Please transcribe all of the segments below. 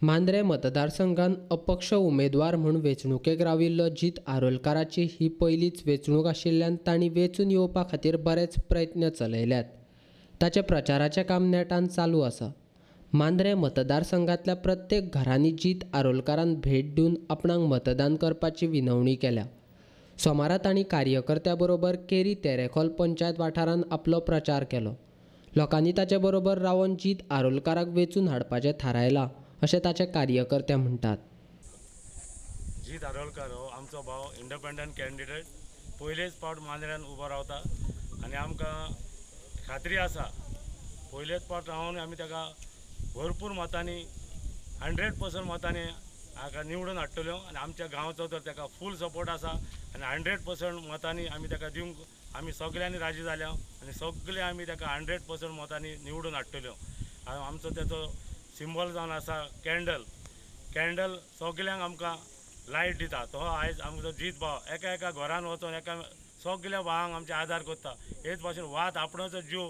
मांद्रे मतदारसंघात अपक्ष उमेदवार म्हूण वेंचणुकेक राविल्लो जीत आरोलकाराची ही पयलीच वेंचणूक आशिल्ल्यान तांणी वेंचून येवपा खातीर बरेच प्रयत्न चलयल्यात। ताचे प्रचाराचें काम नेटान चालू आसा। मांद्रे मतदारसंघांतल्या प्रत्येक घरांनी जीत आरोलकारान भेट दिवन आपणाक मतदान करपाची विनवणी केल्या। सोमारा तांणी कार्यकर्त्यां बरोबर केरी तेरेखोल पंचायत वाठारांत आपलो प्रचार केलो। लोकांनी ताचे बरोबर रावन जीत आरोलकाराक वेंचून हाडपाचें थारायलां अशें ताचे कार्यकर्ते म्हणटात। जीत आरोलकार हो आमचो भाव इंडिपेंडंट कॅन्डिडेट पयलेच फावट मांद्र्यान उबो रावता आनी आमकां खात्री आसा पयलेच फावट रावन आमी ताका भरपूर मतांनी 100% मतांनी हाका निवडून हाडटल्यो आनी आमच्या गांवचो तर ताका फूल सपोर्ट आसा आनी 100% मतांनी आमी ताका दिवंक आमी सगळ्यांनी राजी जाल्या आनी सगळे आमी ताका 100% मतांनी निवडून हाडटल्यो। आमचो ताचो सिंबल जावन आसा कॅन्डल सगळ्यांक आमकां लायट दिता तो आयज आमचो जीत भाव एका एका घरान वचून सगळ्या भावांक आमचे आदार करता। हेच भाशेन वात आपणाचो जीव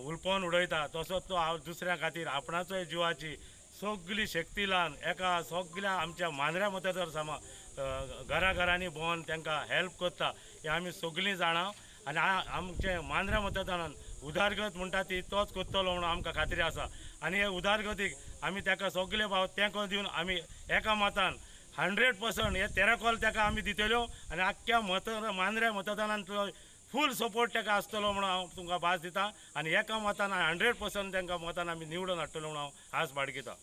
उलपोवन उडयता तसोच तो दुसऱ्या खातीर आपणाचोय जिवाची सगळी शक्ती लावन एका सगळ्या आमच्या मांद्र्या मतदारसंघात घरांनी भोंवन तांकां हेल्प करता हे आमी सगळीं जाणा आनी आमचे मांद्र्या मतदारांत उदारगत म्हणटा ती तोच करतलो म्हणून आमकां खात्री आसा आनी हे उदारगतीक आमी ताका सगळे भाव तेंको दिवन आमी एका मतान 100% हे तेरेखोल ताका आमी दितल्यो आनी आख्ख्या मांद्र्या मतदानांतलो फूल सपोर्ट ताका आसतलो म्हणून हांव तुमकां भास दिता आनी एका मतान 100% तांकां मतान आमी निवडून हाडटलो म्हणून हांव आस बाळगिता।